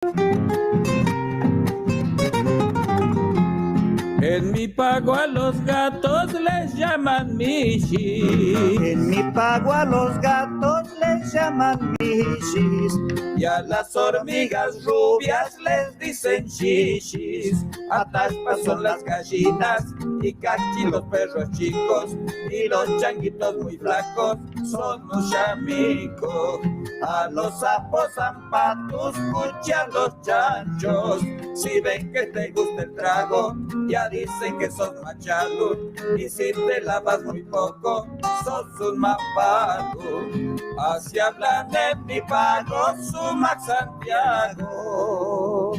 En mi pago a los gatos les llaman michis. En mi pago a los gatos les llaman michis. Y a las hormigas rubias les dicen chichis. Ataspas son las gallinas y cachi los perros chicos. Y los changuitos muy flacos son los chamicos. A los sapos zapatos escuchan los chanchos. Si ven que te gusta el trago, ya dicen que sos machado. Y si te lavas muy poco, sos un mapago. Así hablan en mi pago, Sumac Santiago.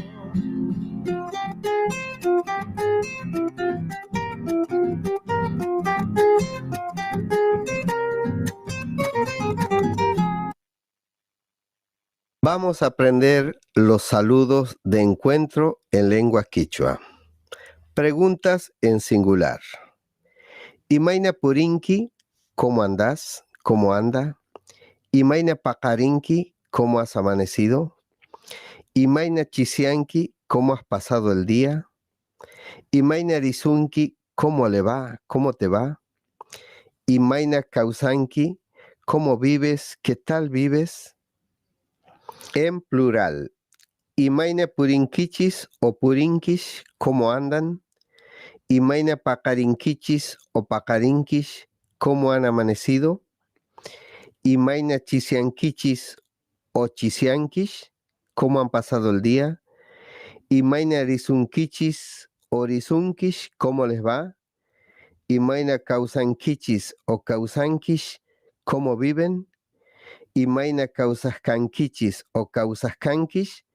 Vamos a aprender los saludos de encuentro en lengua quichua. Preguntas en singular. Imaina Purinki, ¿cómo andás? ¿Cómo anda? Imaina Pakarinki, ¿cómo has amanecido? Imaina Chisianki, ¿cómo has pasado el día? Imaina Rizunki, ¿cómo le va? ¿Cómo te va? Imaina Kausanki, ¿cómo vives? ¿Qué tal vives? En plural. Imaina Purinkichis o Purinkish, ¿cómo andan? Imaina Pakarinkichis o Pakarinkish, ¿cómo han amanecido? Imaina Chisiankichis o Chisiankish, ¿cómo han pasado el día? Imaina Rizunkichis o Rizunkish, ¿cómo les va? Imaina Kausankichis o Kausankish, ¿cómo viven? Imaina Kausaskankichis o Kausaskankish,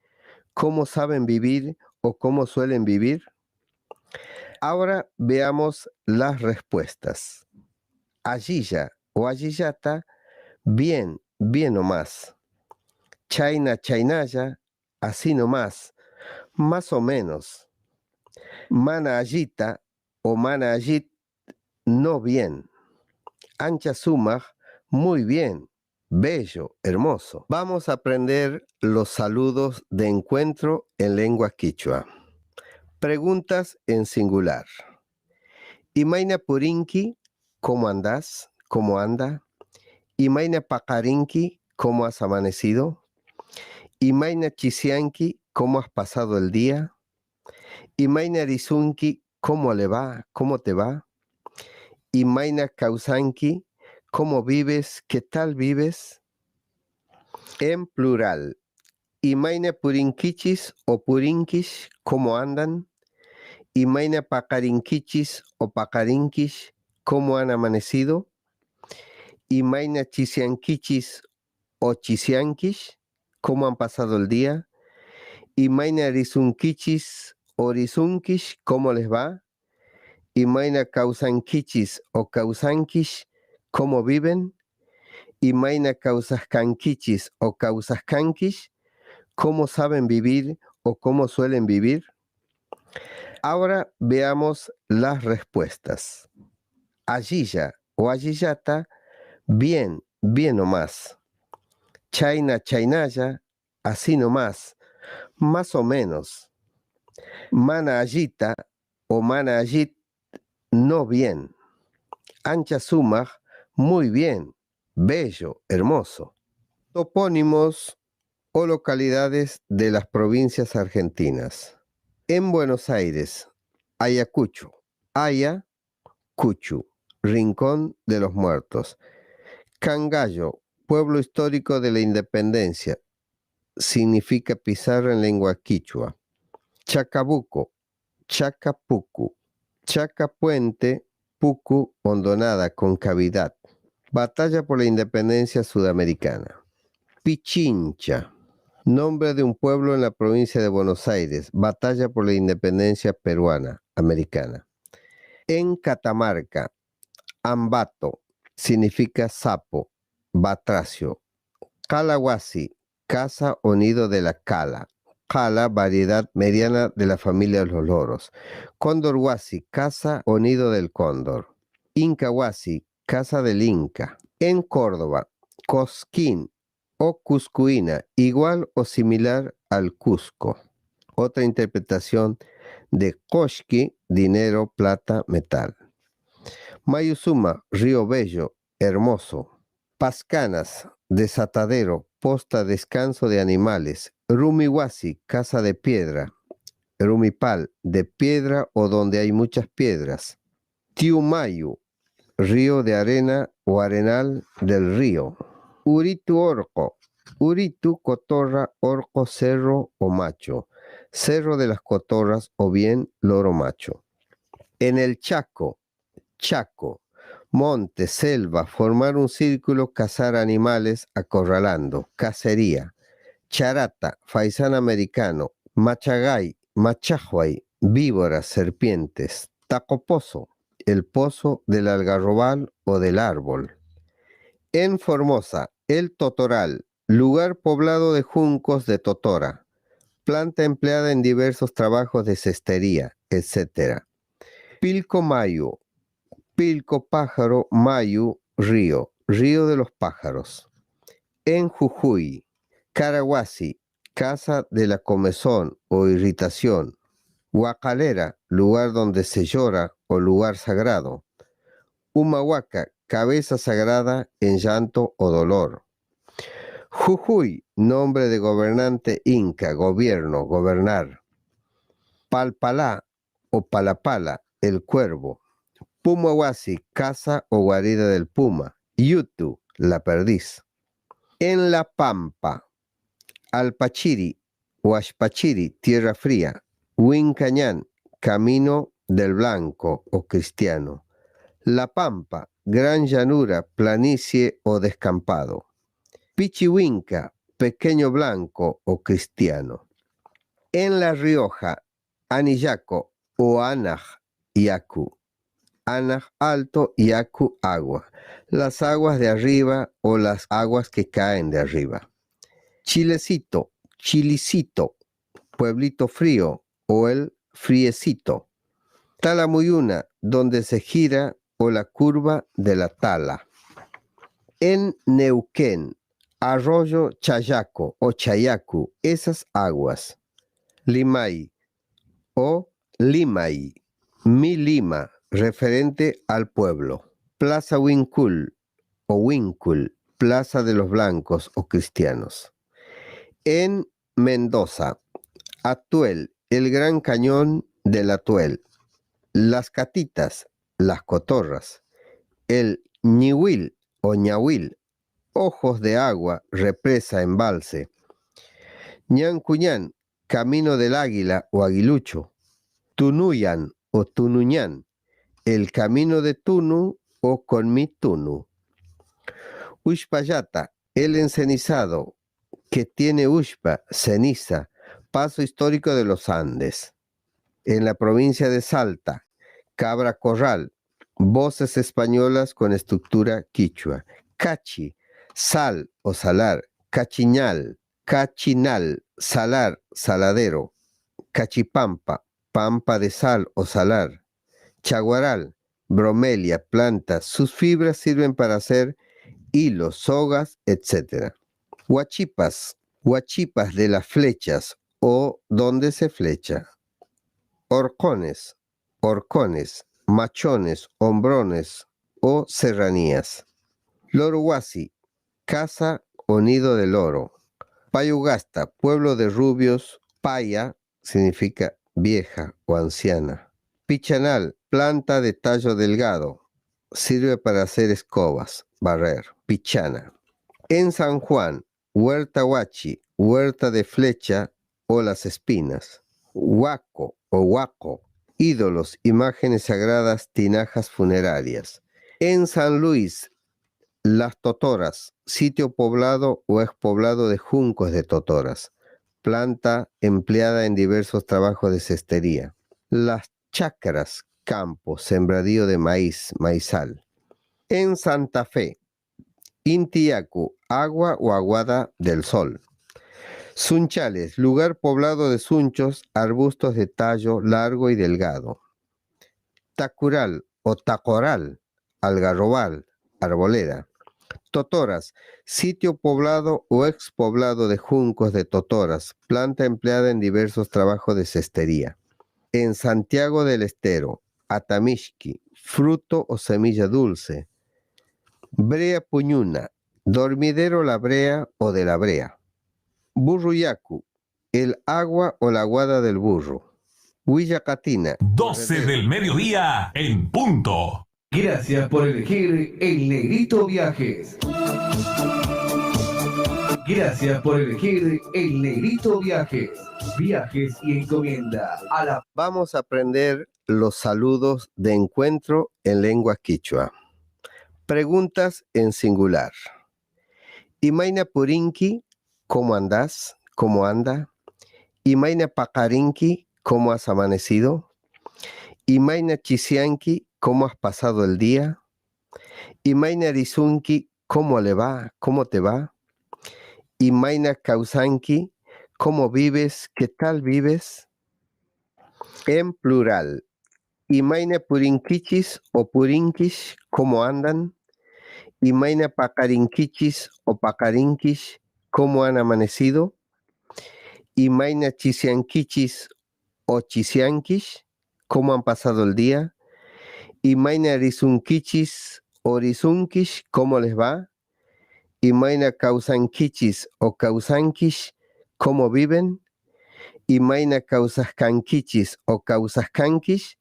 ¿cómo saben vivir o cómo suelen vivir? Ahora veamos las respuestas. Ayilla o Ayillata, bien, bien nomás. Chaina, chainaya, así nomás, más o menos. Mana Ayita o Mana Ayit, no bien. Ancha Sumaj, muy bien. Bello, hermoso. Vamos a aprender los saludos de encuentro en lengua quichua. Preguntas en singular. Imaina Purinki, ¿cómo andás? ¿Cómo anda? Imaina Pakarinki, ¿cómo has amanecido? Imaina Chisianki, ¿cómo has pasado el día? Imaina Rizunki, ¿cómo le va? ¿Cómo te va? Imaina Kausanki, ¿cómo vives? ¿Qué tal vives? En plural. Imaina Purinkichis o Purinkish, ¿cómo andan? Imaina Pakarinkichis o Pakarinkish, ¿cómo han amanecido? Imaina Chisiankichis o Chisiankish, ¿cómo han pasado el día? Imaina Rizunkichis o Rizunkish, ¿cómo les va? Imaina Kausankichis o Kausankish, ¿cómo viven? Imaina Kausaskankichis o Kausaskankish, ¿cómo saben vivir o cómo suelen vivir? Ahora veamos las respuestas. Ayilla o Ayillata, bien, bien nomás. Chaina, chainaya, así nomás, más o menos. Mana Ayita o Mana Ayit, no bien. Ancha Sumaj, muy bien. Bello, hermoso. Topónimos o localidades de las provincias argentinas. En Buenos Aires, Ayacucho, Ayacucho, Rincón de los Muertos. Cangallo, pueblo histórico de la independencia, significa pizarra en lengua quichua. Chacabuco, Chacapucu, Chacapuente, Pucu, hondonada, concavidad. Batalla por la independencia sudamericana. Pichincha, nombre de un pueblo en la provincia de Buenos Aires, batalla por la independencia peruana, americana. En Catamarca, Ambato, significa sapo, batracio. Calahuasi, casa o nido de la cala. Cala, variedad mediana de la familia de los loros. Condorhuasi, casa o nido del cóndor. Incahuasi, casa del Inca. En Córdoba, Cosquín, o cuscuina, igual o similar al Cusco. Otra interpretación de koshki, dinero, plata, metal. Mayuzuma, río bello, hermoso. Pascanas, desatadero, posta, descanso de animales. Rumiwasi, casa de piedra. Rumipal, de piedra o donde hay muchas piedras. Tiumayu, río de arena o arenal del río. Uritu orco, Uritu, cotorra, orco, cerro o macho. Cerro de las cotorras o bien loro macho. En el Chaco, Chaco, monte, selva, formar un círculo, cazar animales, acorralando, cacería. Charata, faisán americano, machagay, machahuay, víboras, serpientes. Tacopozo, el pozo del algarrobal o del árbol. En Formosa, el totoral, lugar poblado de juncos de totora, planta empleada en diversos trabajos de cestería, etc. Pilco mayu, pilco pájaro, mayu, río, río de los pájaros. En Jujuy, Caraguasi, casa de la comezón o irritación. Huacalera, lugar donde se llora o lugar sagrado. Humahuaca, cabeza sagrada en llanto o dolor. Jujuy, nombre de gobernante inca, gobierno, gobernar. Palpalá o Palapala, el cuervo. Pumahuasi, casa o guarida del puma. Yutu, la perdiz. En La Pampa, Alpachiri o Ashpachiri, tierra fría. Huincañán, camino del blanco o cristiano. La Pampa, gran llanura, planicie o descampado. Pichihuinca, pequeño blanco o cristiano. En La Rioja, Anillaco o Anaj, Yacu. Anaj alto, Yacu agua. Las aguas de arriba o las aguas que caen de arriba. Chilecito, Chilicito, pueblito frío o el friecito. Talamuyuna, donde se gira o la curva de la tala. En Neuquén, arroyo Chayaco o Chayacu, esas aguas. Limay o Limay, mi Lima, referente al pueblo. Plaza Huincul o Huincul, plaza de los blancos o cristianos. En Mendoza, Atuel, el gran cañón del Atuel. Las catitas, las cotorras. El ñihuil o ñahuil, ojos de agua, represa, embalse. Ñancuñán, camino del águila o aguilucho. Tunuyan o Tunuñán, el camino de Tunu o Conmitunu. Ushpayata, el encenizado, que tiene Ushpa, ceniza, paso histórico de los Andes. En la provincia de Salta, Cabra Corral, voces españolas con estructura quichua. Cachi, sal o salar. Cachiñal, cachinal, salar, saladero. Cachipampa, pampa de sal o salar. Chaguaral, bromelia, planta. Sus fibras sirven para hacer hilos, sogas, etc. Huachipas, huachipas de las flechas o donde se flecha. Horcones, horcones, machones, hombrones o serranías. Loruhuasi, casa o nido de loro. Payugasta, pueblo de rubios. Paya significa vieja o anciana. Pichanal, planta de tallo delgado. Sirve para hacer escobas, barrer. Pichana. En San Juan, huerta huachi, huerta de flecha o las espinas. Huaco o huaco, ídolos, imágenes sagradas, tinajas funerarias. En San Luis, las totoras, sitio poblado o expoblado de juncos de totoras, planta empleada en diversos trabajos de cestería. Las chacras, campo, sembradío de maíz, maizal. En Santa Fe, Intiacu, agua o aguada del sol. Sunchales, lugar poblado de sunchos, arbustos de tallo largo y delgado. Tacural o tacoral, algarrobal, arboleda. Totoras, sitio poblado o expoblado de juncos de totoras, planta empleada en diversos trabajos de cestería. En Santiago del Estero, atamishki, fruto o semilla dulce. Brea puñuna, dormidero la brea o de la brea. Burruyacu, el agua o la aguada del burro. Huillacatina, 12 del mediodía en punto. Gracias por elegir El Negrito Viajes. Gracias por elegir El Negrito Viajes. Viajes y encomienda a la... Vamos a aprender los saludos de encuentro en lengua quichua. Preguntas en singular. Imaina Purinki, ¿cómo andás? ¿Cómo anda? Imaina Pacarinki, ¿cómo has amanecido? Imaina Chisianki, ¿cómo has pasado el día? Imaina Rizunki, ¿cómo le va? ¿Cómo te va? Imaina Kausanki, ¿cómo vives? ¿Qué tal vives? En plural. Imaina Purinkichis o Purinkish, ¿cómo andan? Imaina Pacarinkichis o Pacarinkish, ¿cómo han amanecido? Imaina Chisiankichis o Chisiankish, ¿cómo han pasado el día? Imaina Rizunkichis o Rizunkish, ¿cómo les va? Imaina Kausankichis o Kausankish, ¿cómo viven? Imaina Kausaskankichis o Kausaskankish,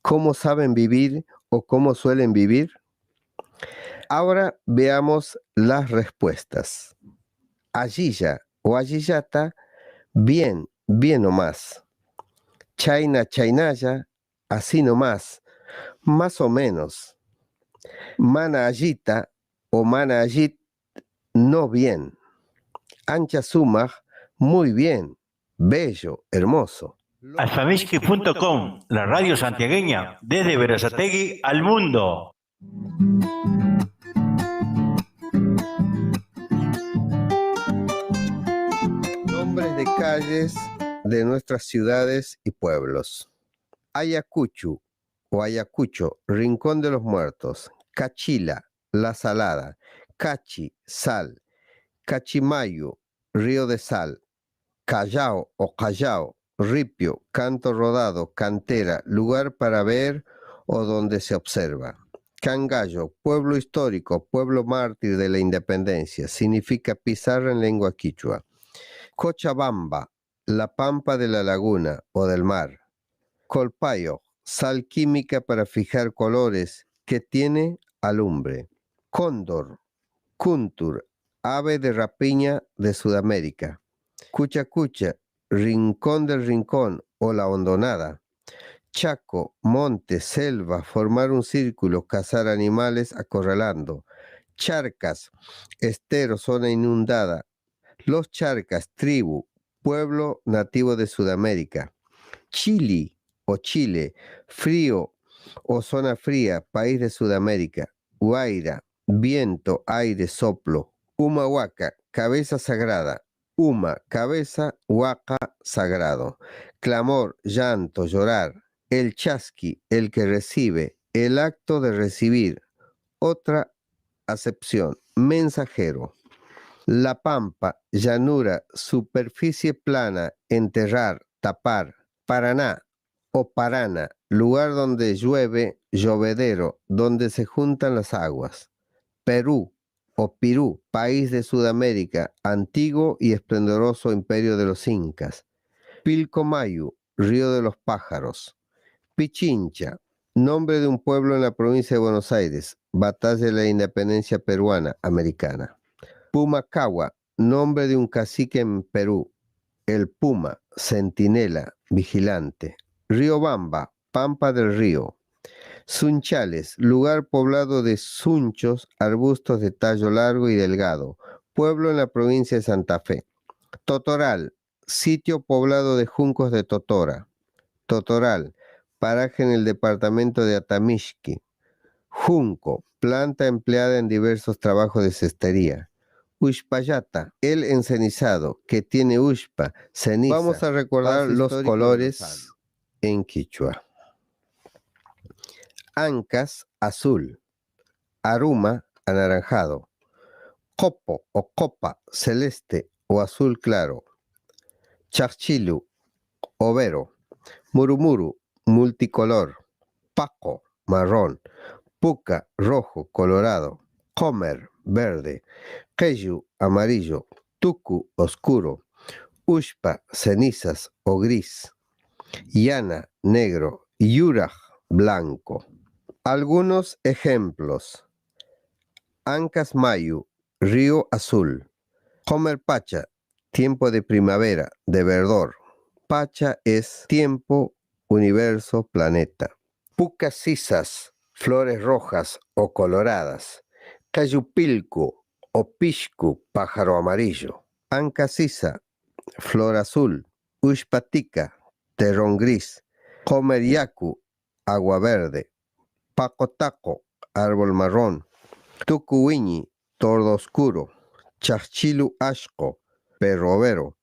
¿cómo saben vivir o cómo suelen vivir? Ahora veamos las respuestas. Ayilla o Ayillata, bien, bien nomás. Chaina, Chainaya, así nomás, más o menos. Mana Ayita o Mana Ayit, no bien. Ancha Sumaj, muy bien, bello, hermoso. Alfamishki.com, la radio santiagueña, desde Berazategui al mundo. Nombres de calles de nuestras ciudades y pueblos. Ayacucho o Ayacucho, Rincón de los Muertos. Cachila, La Salada. Cachi, Sal. Cachimayo, Río de Sal. Callao o Callao, Ripio, Canto Rodado, Cantera, lugar para ver o donde se observa. Cangallo, pueblo histórico, pueblo mártir de la independencia, significa pizarra en lengua quichua. Cochabamba, la pampa de la laguna o del mar. Colpayo, sal química para fijar colores que tiene alumbre. Cóndor, cuntur, ave de rapiña de Sudamérica. Cuchacucha, rincón del rincón o la hondonada. Chaco, monte, selva, formar un círculo, cazar animales acorralando. Charcas, estero, zona inundada. Los Charcas, tribu, pueblo nativo de Sudamérica. Chile o Chile, frío o zona fría, país de Sudamérica. Huayra, viento, aire, soplo. Humahuaca, cabeza sagrada. Huma, cabeza, huaca, sagrado. Clamor, llanto, llorar. El chasqui, el que recibe, el acto de recibir. Otra acepción, mensajero. La pampa, llanura, superficie plana, enterrar, tapar. Paraná o Parana, lugar donde llueve, llovedero, donde se juntan las aguas. Perú o Pirú, país de Sudamérica, antiguo y esplendoroso imperio de los incas. Pilcomayu, río de los pájaros. Pichincha, nombre de un pueblo en la provincia de Buenos Aires, batalla de la independencia peruana, americana. Pumacahua, nombre de un cacique en Perú, el Puma, centinela, vigilante. Riobamba, pampa del río. Sunchales, lugar poblado de sunchos, arbustos de tallo largo y delgado, pueblo en la provincia de Santa Fe. Totoral, sitio poblado de juncos de totora. Totoral, paraje en el departamento de Atamishki. Junco, planta empleada en diversos trabajos de cestería. Ushpayata, el encenizado, que tiene ushpa, ceniza. Vamos a recordar los colores en quichua. Ancas, azul. Aruma, anaranjado. Copo o copa, celeste o azul claro. Charchilu, overo. Murumuru, multicolor. Paco, marrón. Puca, rojo, colorado. Comer, verde. Keyu, amarillo. Tuku, oscuro. Ushpa, cenizas o gris. Yana, negro. Yuraj, blanco. Algunos ejemplos. Ancas Mayu, río azul. Homer Pacha, tiempo de primavera, de verdor. Pacha es tiempo, universo, planeta. Pucas sisas, flores rojas o coloradas. Cayupilcu o pishku, pájaro amarillo. Anca sisa, flor azul. Ushpatica, terrón gris. Homer Yaku, agua verde. Pacotaco, árbol marrón. Tucuwiñi, tordo oscuro. Chachchilu ashko, perro overo.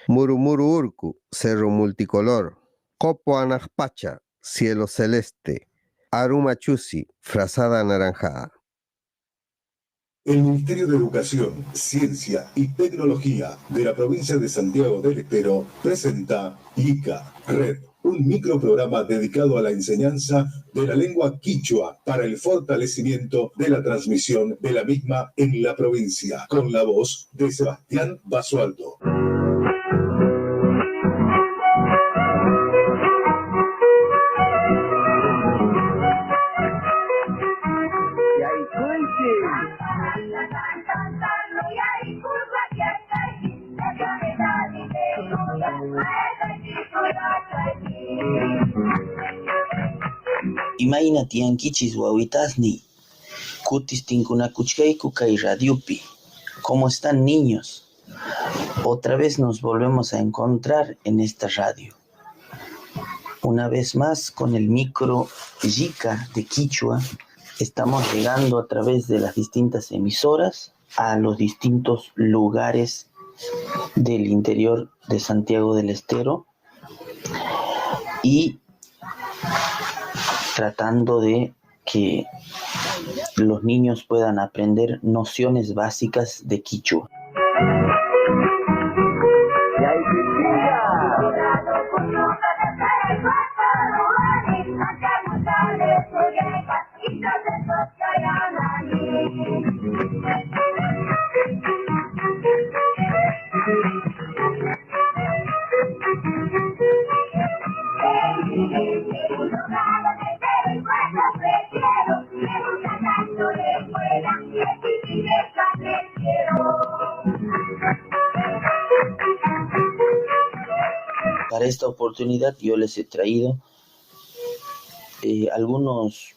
Murumuru urku, cerro multicolor. Copo anajpacha, cielo celeste. Arumachusi, frazada anaranjada. El Ministerio de Educación, Ciencia y Tecnología de la provincia de Santiago del Estero presenta ICA Red, un microprograma dedicado a la enseñanza de la lengua quichua para el fortalecimiento de la transmisión de la misma en la provincia, con la voz de Sebastián Basualdo. Imayna tiyankichis wawitasni, kutis tinkunakuchkayku kay radiopi. ¿Cómo están, niños? Otra vez nos volvemos a encontrar en esta radio. Una vez más con el micro Yika de Quichua, estamos llegando a través de las distintas emisoras a los distintos lugares del interior de Santiago del Estero y tratando de que los niños puedan aprender nociones básicas de quichua. Para esta oportunidad yo les he traído algunas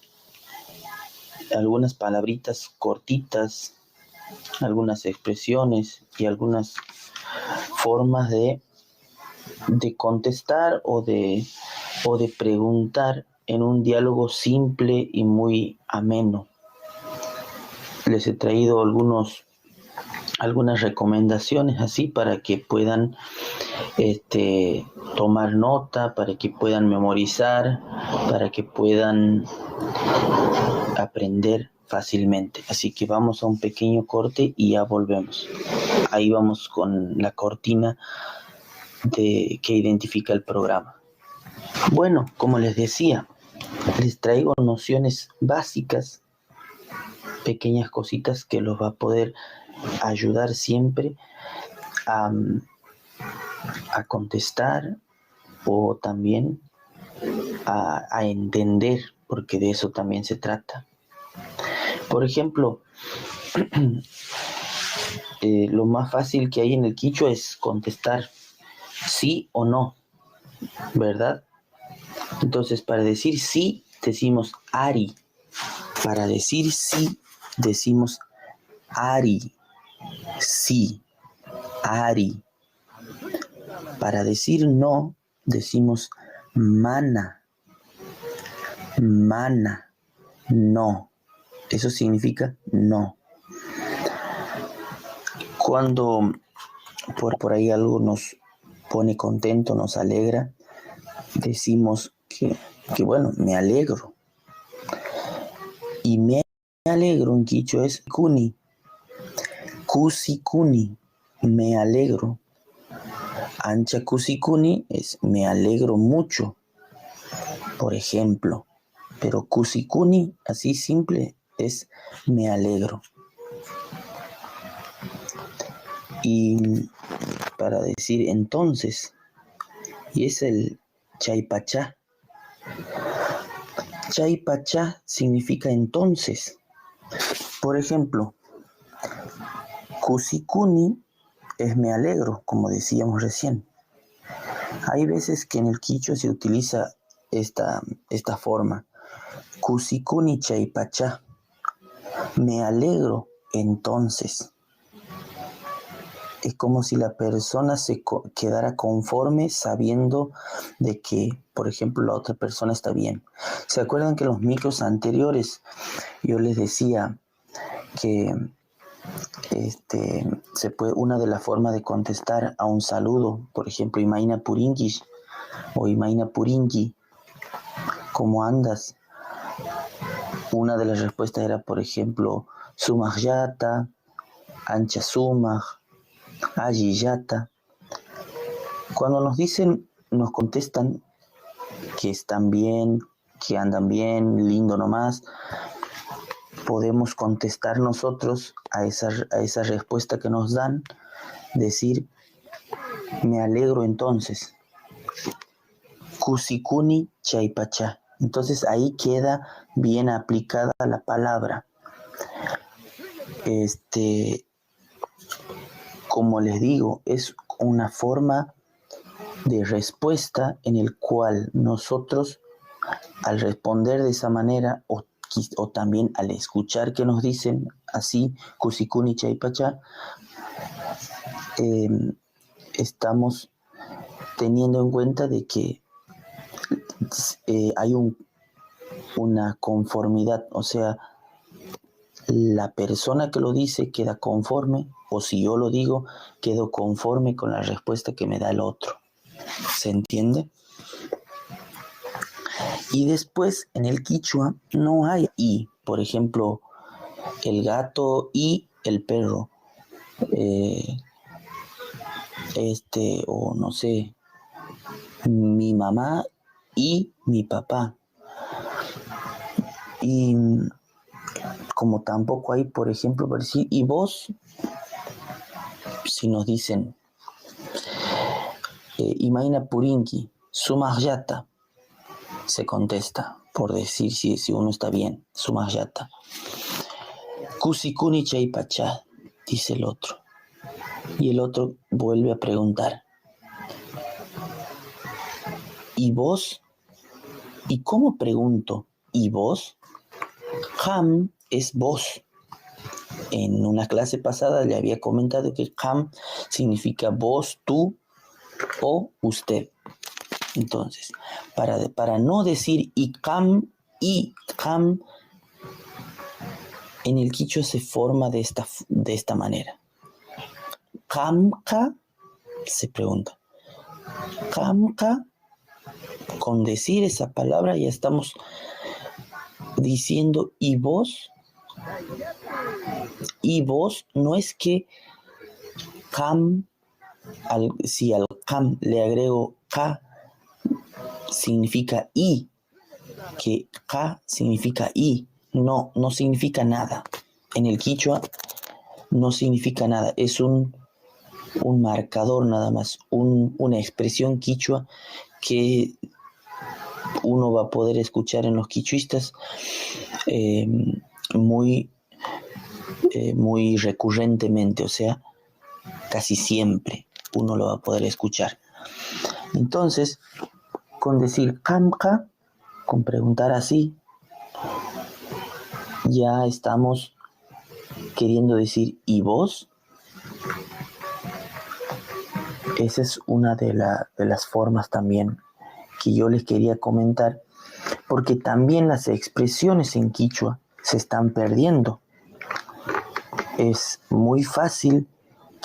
palabritas cortitas, algunas expresiones y algunas formas de contestar o de preguntar en un diálogo simple y muy ameno. Les he traído algunas recomendaciones así para que puedan tomar nota, para que puedan memorizar, para que puedan aprender fácilmente. Así que vamos a un pequeño corte y ya volvemos. Ahí vamos con la cortina que identifica el programa. Bueno, como les decía, les traigo nociones básicas, pequeñas cositas que los va a poder ayudar siempre a contestar o también a entender, porque de eso también se trata. Por ejemplo, lo más fácil que hay en el quichua es contestar sí o no, ¿verdad? Entonces, para decir sí, decimos ari. Para decir sí, decimos ari. Sí, ari. Para decir no, decimos mana. Mana. No. Eso significa no. Cuando por ahí algo nos pone contento, nos alegra, decimos que bueno, me alegro. Y me alegro en quichua es kuni. Kusikuni, me alegro. Ancha kusikuni es me alegro mucho, por ejemplo. Pero kusikuni, así simple, es me alegro. Y para decir entonces, y es el chaypachá. Chaypachá significa entonces. Por ejemplo, kusikuni es me alegro, como decíamos recién. Hay veces que en el quichua se utiliza esta forma. Kusikuni chaypachá. Me alegro entonces. Es como si la persona se quedara conforme sabiendo de que, por ejemplo, la otra persona está bien. ¿Se acuerdan que en los micros anteriores yo les decía que una de las formas de contestar a un saludo, por ejemplo, Imaina Purinkish o Imaina Purinki, ¿cómo andas? Una de las respuestas era, por ejemplo, Sumahyata, Ancha Sumaj, Ayiyata. Cuando nos contestan que están bien, que andan bien, lindo nomás, podemos contestar nosotros a esa respuesta que nos dan, decir, me alegro entonces. Kusikuni chaypachá. Entonces ahí queda bien aplicada la palabra. Como les digo, es una forma de respuesta en el cual nosotros, al responder de esa manera, o también al escuchar que nos dicen así, kusikuni chaypachá, estamos teniendo en cuenta de que hay una conformidad, o sea, la persona que lo dice queda conforme, o si yo lo digo, quedo conforme con la respuesta que me da el otro. ¿Se entiende? Y después, en el quichua, no hay y. Por ejemplo, el gato y el perro. O no sé, mi mamá y mi papá. Y como tampoco hay, por ejemplo, para decir, ¿y vos? Si nos dicen, Imaina Purinki, Sumahyata, se contesta, por decir si uno está bien, Sumahyata. Kusikuni chaypachá, dice el otro. Y el otro vuelve a preguntar, ¿y vos? ¿Y cómo pregunto? ¿Y vos? Ham es vos. En una clase pasada le había comentado que ham significa vos, tú o usted. Entonces, para no decir y ham, en el quichua se forma de esta manera. Hamka, se pregunta. Hamka, con decir esa palabra ya estamos diciendo y vos. Y vos no es que ham, si al ham le agrego ka, significa y, que ka significa y, no significa nada. En el quichua no significa nada, es un marcador nada más, una expresión quichua que uno va a poder escuchar en los quichuistas muy recurrentemente, o sea, casi siempre uno lo va a poder escuchar. Entonces, con decir kamka, con preguntar así, ya estamos queriendo decir ¿y vos? Esa es una de las formas también que yo les quería comentar, porque también las expresiones en quichua se están perdiendo. Es muy fácil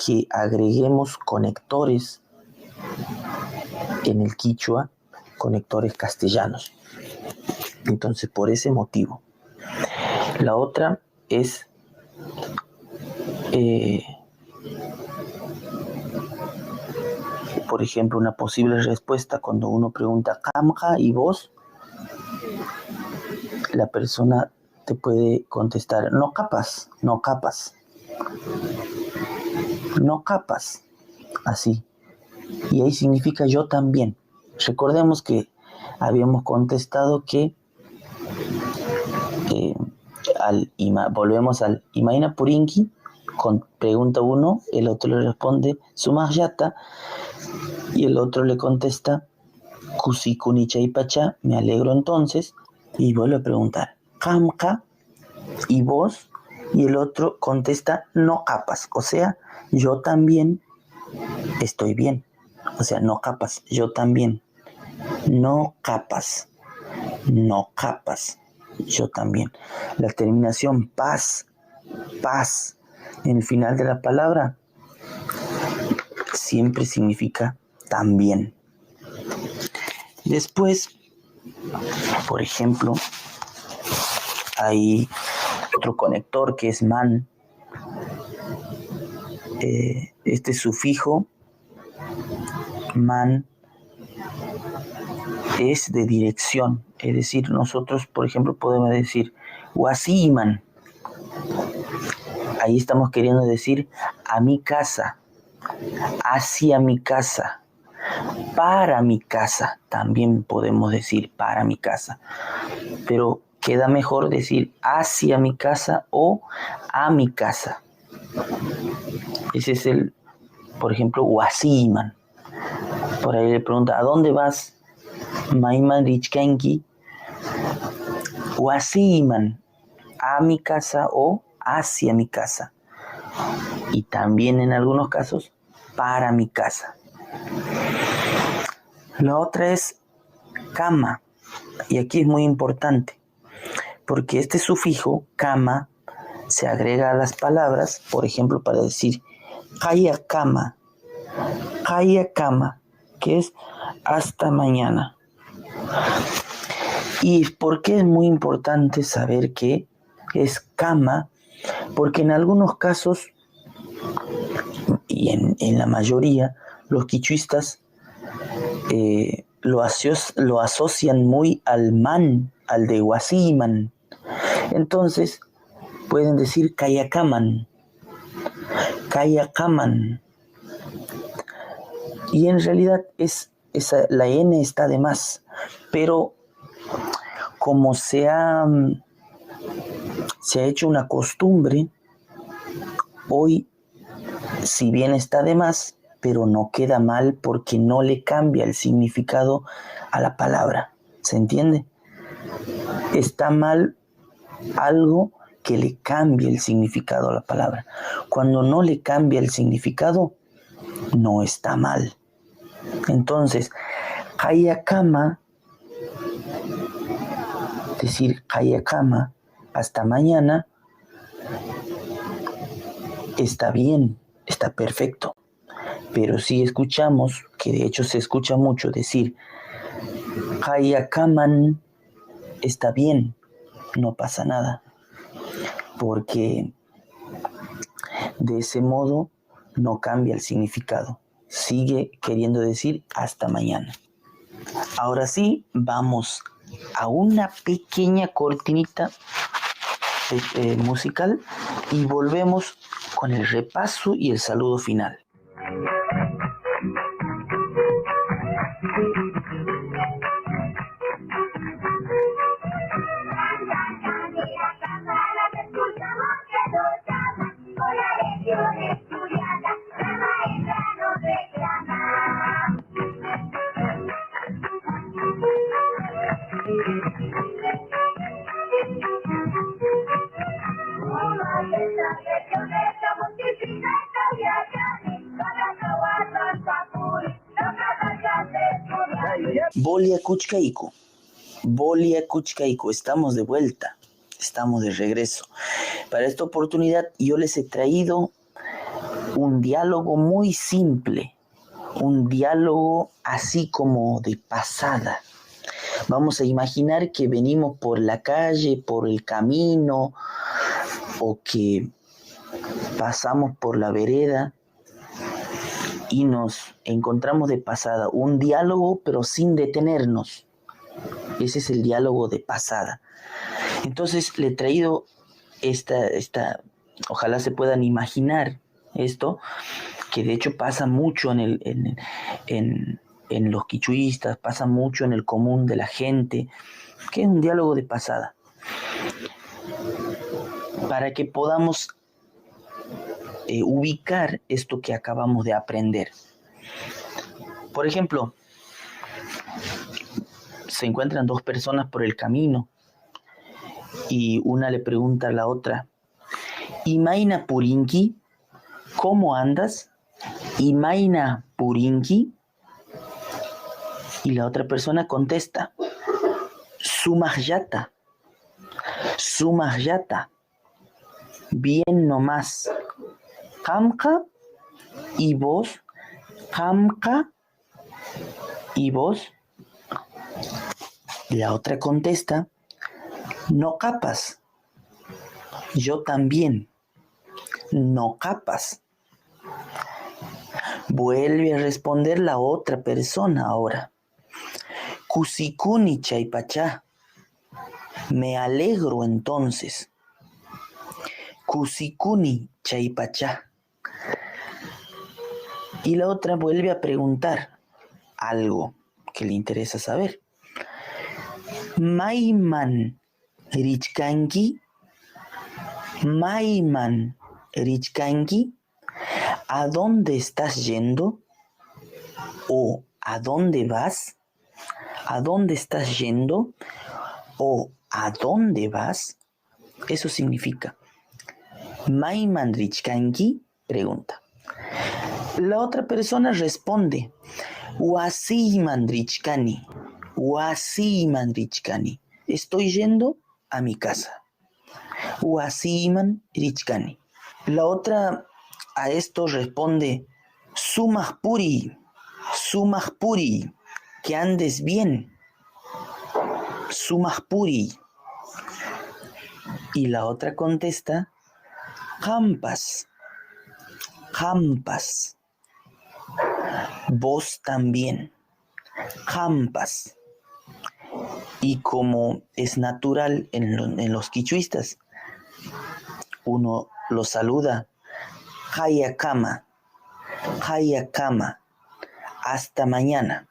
que agreguemos conectores en el quichua, conectores castellanos. Entonces, por ese motivo. La otra es por ejemplo, una posible respuesta cuando uno pregunta Kamja y vos, la persona te puede contestar no capas, no capas, no capas, así. Y ahí significa yo también. Recordemos que habíamos contestado que volvemos al Imaina Purinki, con pregunta uno, el otro le responde Sumahyata y el otro le contesta Kusikunicha y Pacha, me alegro entonces, y vuelve a preguntar Kamka y vos, y el otro contesta no capas, o sea, yo también estoy bien, o sea, no capas, yo también, no capas, no capas, yo también. La terminación paz, paz, en el final de la palabra, siempre significa también. Después, por ejemplo, hay otro conector que es man. Este sufijo man es de dirección, es decir, nosotros, por ejemplo, podemos decir wasiman. Ahí estamos queriendo decir a mi casa, hacia mi casa, para mi casa, también podemos decir para mi casa, pero queda mejor decir hacia mi casa o a mi casa. Ese es el, por ejemplo, wasiman. Por ahí le pregunta, ¿a dónde vas? Maiman Richkenki. Wasiman, a mi casa o hacia mi casa. Y también en algunos casos, para mi casa. La otra es kama. Y aquí es muy importante, porque este sufijo, kama, se agrega a las palabras, por ejemplo, para decir kaya kama, que es hasta mañana. ¿Y por qué es muy importante saber que es kama? Porque en algunos casos, y en la mayoría, los quichuistas lo asocian muy al man, al de wasiman. Entonces, pueden decir kayakaman. Y en realidad la N está de más. Pero como se ha hecho una costumbre, hoy, si bien está de más, pero no queda mal porque no le cambia el significado a la palabra. ¿Se entiende? Está mal algo que le cambie el significado a la palabra. Cuando no le cambia el significado, no está mal. Entonces, hayakama, decir hayakama, hasta mañana, está bien, está perfecto. Pero si escuchamos, que de hecho se escucha mucho decir hayakaman, está bien, no pasa nada. Porque de ese modo no cambia el significado. Sigue queriendo decir hasta mañana. Ahora sí, vamos a una pequeña cortinita musical y volvemos con el repaso y el saludo final. Bolia Kuchkaiku, estamos de vuelta, estamos de regreso. Para esta oportunidad yo les he traído un diálogo muy simple, un diálogo así como de pasada. Vamos a imaginar que venimos por la calle, por el camino, o que pasamos por la vereda y nos encontramos de pasada. Un diálogo, pero sin detenernos. Ese es el diálogo de pasada. Entonces le he traído esta, ojalá se puedan imaginar esto, que de hecho pasa mucho en los quichuistas, pasa mucho en el común de la gente, que es un diálogo de pasada, para que podamos ubicar esto que acabamos de aprender. Por ejemplo, se encuentran dos personas por el camino y una le pregunta a la otra: Imaina Purinki, ¿cómo andas? Imaina Purinki. Y la otra persona contesta: Sumajyata, Sumajyata, bien nomás. Hamka, ¿y vos? Hamka, ¿y vos? La otra contesta: no capas, yo también, no capas. Vuelve a responder la otra persona ahora: Kusikuni chaypachá, me alegro entonces. Kusikuni chaypachá. Y la otra vuelve a preguntar algo que le interesa saber: Maiman Richkanki, Maiman Richkanki, ¿a dónde estás yendo? ¿O a dónde vas? ¿A dónde estás yendo? ¿O a dónde vas? Eso significa Maiman Richkanki, pregunta. La otra persona responde: Wasiman Richkani, Wasiman Richkani, estoy yendo a mi casa. Wasiman Richkani. La otra a esto responde: Sumajpuri, Sumajpuri, que andes bien. Sumajpuri. Y la otra contesta: Hampas, Hampas, vos también, Hampas. Y como es natural en los quichuistas, uno lo saluda: Hayakama, Hayakama, hasta mañana,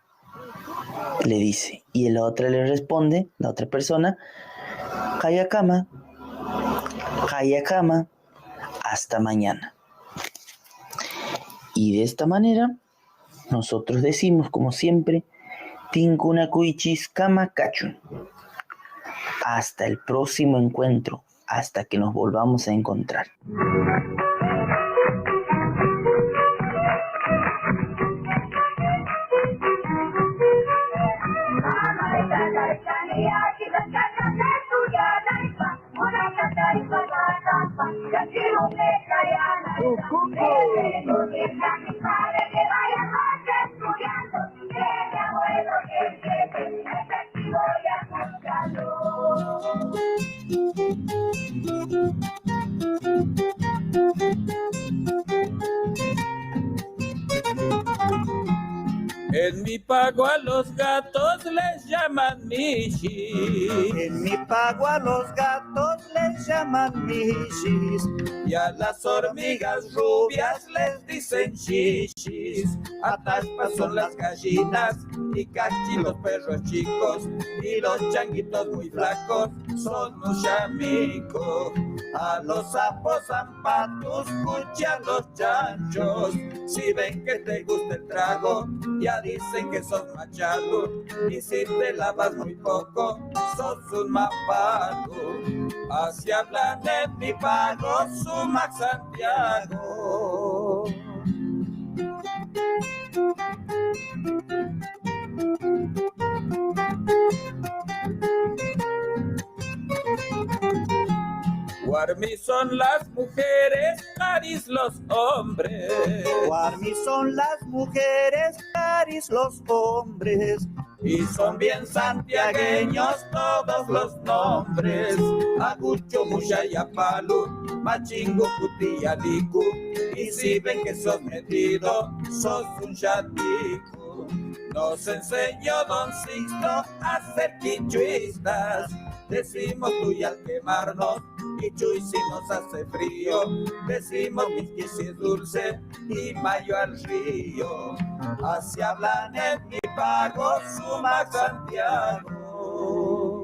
le dice. Y la otra le responde, la otra persona: Hayakama, Hayakama, hasta mañana. Y de esta manera nosotros decimos, como siempre, Tinkunakuichis Kama Kachun. Hasta el próximo encuentro, hasta que nos volvamos a encontrar. En mi pago a los gatos les llaman michis. En mi pago a los gatos les llaman michis. Y a las hormigas rubias les dicen chichis. Ataspas son las gallinas y cachi los perros chicos. Y los changuitos muy flacos son muchamicos. A los sapos zapatos escuchan los chanchos. Si ven que te gusta el trago, ya dicen que sos machado. Y si te lavas muy poco, sos un mapago. Así hablan en mi pago, Sumac Santiago. Guarmi son las mujeres, caris los hombres. Guarmi son las mujeres, caris los hombres. Y son bien santiagueños todos los nombres: Agucho, Muchayapalu, Machingo, Cutiyalicu. Y si ven que sos metido, sos un chatico. Nos enseñó Don Sixto a ser quichuistas. Decimos tuy al quemarnos, quichu y si nos hace frío. Decimos misqui si es dulce y mayo al río. Así hablan en mi pago Sumac Santiago.